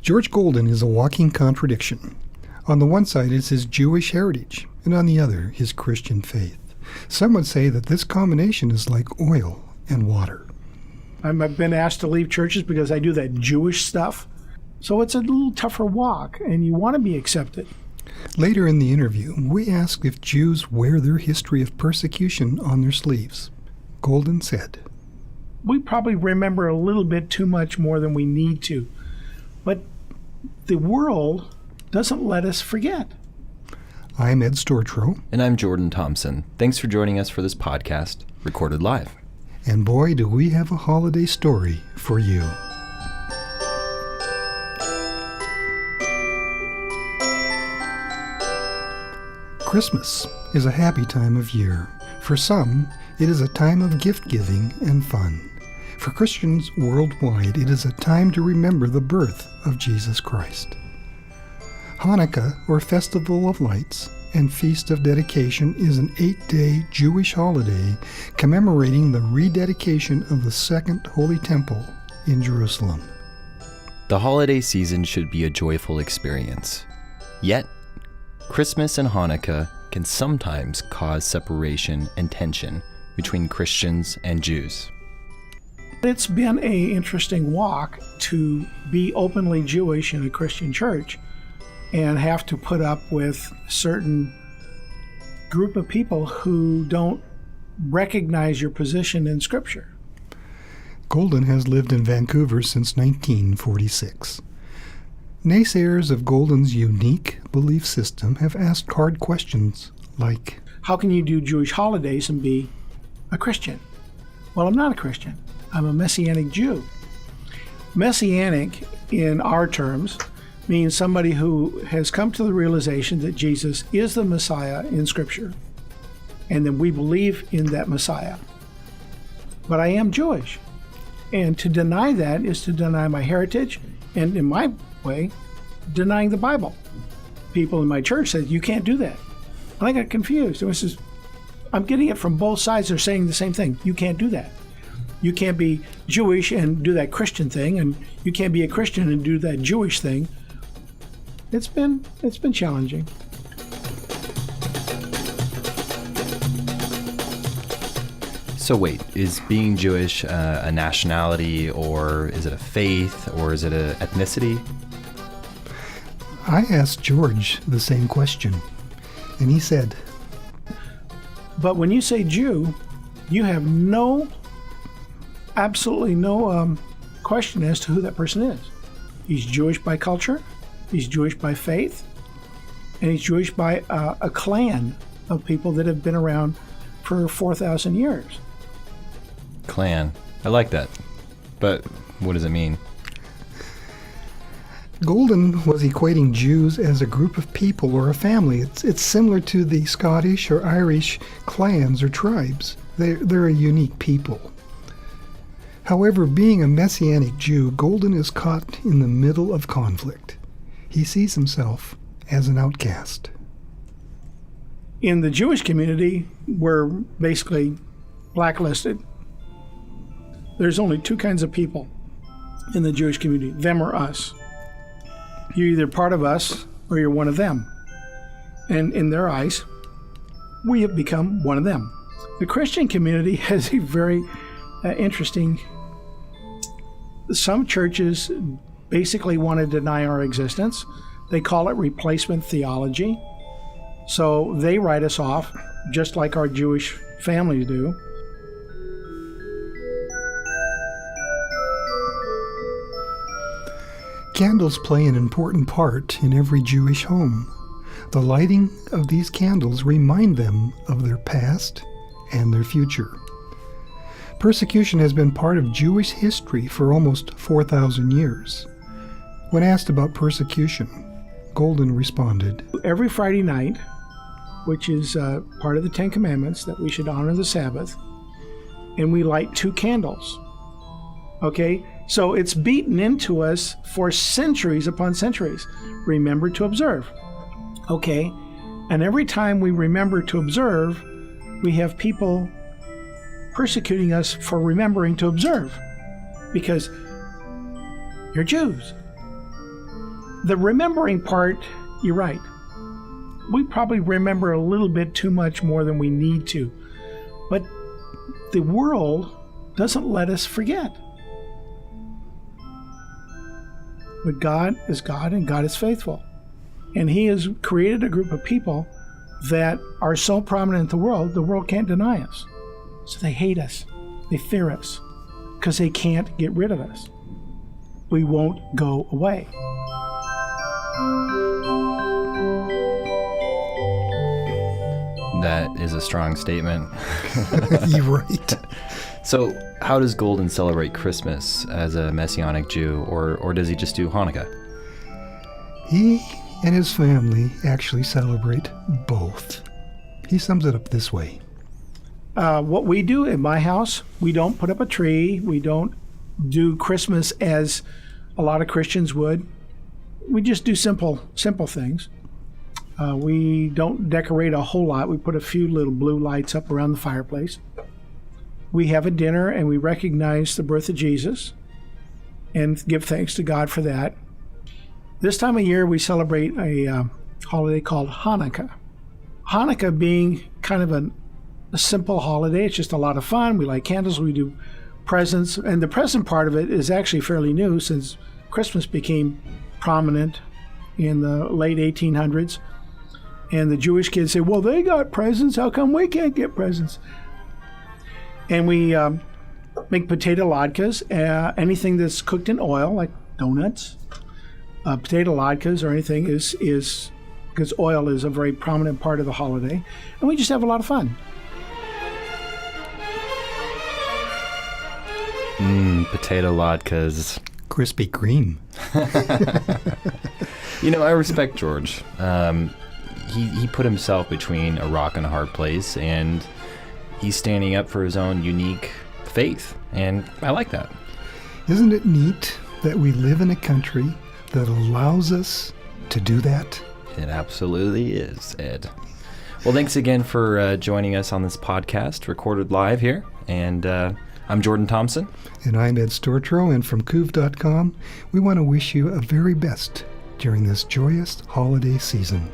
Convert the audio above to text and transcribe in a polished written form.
George Golden is a walking contradiction. On the one side is his Jewish heritage, and on the other, his Christian faith. Some would say that this combination is like oil and water. I've been asked to leave churches because I do that Jewish stuff. So it's a little tougher walk, and you want to be accepted. Later in the interview, we asked if Jews wear their history of persecution on their sleeves. Golden said, "We probably remember a little bit too much more than we need to. But the world doesn't let us forget." I'm Ed Stortro. And I'm Jordan Thompson. Thanks for joining us for this podcast, recorded live. And boy, do we have a holiday story for you. Christmas is a happy time of year. For some, it is a time of gift-giving and fun. For Christians worldwide, it is a time to remember the birth of Jesus Christ. Hanukkah, or Festival of Lights, and Feast of Dedication is an 8-day Jewish holiday commemorating the rededication of the Second Holy Temple in Jerusalem. The holiday season should be a joyful experience. Yet, Christmas and Hanukkah can sometimes cause separation and tension between Christians and Jews. It's been an interesting walk to be openly Jewish in a Christian church and have to put up with a certain group of people who don't recognize your position in Scripture. Golden has lived in Vancouver since 1946. Naysayers of Golden's unique belief system have asked hard questions like, how can you do Jewish holidays and be a Christian? Well, I'm not a Christian. I'm a Messianic Jew. Messianic, in our terms, means somebody who has come to the realization that Jesus is the Messiah in Scripture, and then we believe in that Messiah. But I am Jewish, and to deny that is to deny my heritage, and in my way, denying the Bible. People in my church said, you can't do that. And I got confused. It was just, I'm getting it from both sides. They're saying the same thing. You can't do that. You can't be Jewish and do that Christian thing, and you can't be a Christian and do that Jewish thing. It's been challenging. So wait, is being Jewish a nationality, or is it a faith, or is it an ethnicity? I asked George the same question, and he said, but when you say Jew, you have absolutely no question as to who that person is. He's Jewish by culture, he's Jewish by faith, and he's Jewish by a clan of people that have been around for 4,000 years. Clan. I like that. But what does it mean? Golden was equating Jews as a group of people or a family. It's similar to the Scottish or Irish clans or tribes. They're a unique people. However, being a Messianic Jew, Golden is caught in the middle of conflict. He sees himself as an outcast. In the Jewish community, we're basically blacklisted. There's only two kinds of people in the Jewish community, them or us. You're either part of us or you're one of them. And in their eyes, we have become one of them. The Christian community has a very interesting. Some churches basically want to deny our existence. They call it replacement theology. So they write us off, just like our Jewish families do. Candles play an important part in every Jewish home. The lighting of these candles remind them of their past and their future. Persecution has been part of Jewish history for almost 4,000 years. When asked about persecution, Golden responded, every Friday night, which is part of the Ten Commandments, that we should honor the Sabbath, and we light 2 candles. Okay? So it's beaten into us for centuries upon centuries. Remember to observe. Okay? And every time we remember to observe, we have people persecuting us for remembering to observe. Because you're Jews. The remembering part, you're right. We probably remember a little bit too much more than we need to. But the world doesn't let us forget. But God is God and God is faithful. And He has created a group of people that are so prominent in the world can't deny us. So they hate us. They fear us because they can't get rid of us. We won't go away. That is a strong statement. You're right. So, how does Golden celebrate Christmas as a Messianic Jew, or does he just do Hanukkah? He and his family actually celebrate both. He sums it up this way. What we do in my house, we don't put up a tree. We don't do Christmas as a lot of Christians would. We just do simple things. We don't decorate a whole lot. We put a few little blue lights up around the fireplace. We have a dinner and we recognize the birth of Jesus and give thanks to God for that. This time of year, we celebrate a holiday called Hanukkah. Hanukkah being kind of a simple holiday. It's just a lot of fun. We light candles. We do presents. And the present part of it is actually fairly new since Christmas became prominent in the late 1800s. And the Jewish kids say, well, they got presents. How come we can't get presents? And we make potato latkes, anything that's cooked in oil, like donuts. Potato latkes or anything is because oil is a very prominent part of the holiday. And we just have a lot of fun. Potato latkes. Krispy Kreme. I respect George. He put himself between a rock and a hard place, and he's standing up for his own unique faith, and I like that. Isn't it neat that we live in a country that allows us to do that? It absolutely is, Ed. Well, thanks again for joining us on this podcast, recorded live here, and I'm Jordan Thompson. And I'm Ed Stortro, and from Kuv.com, we want to wish you a very best during this joyous holiday season.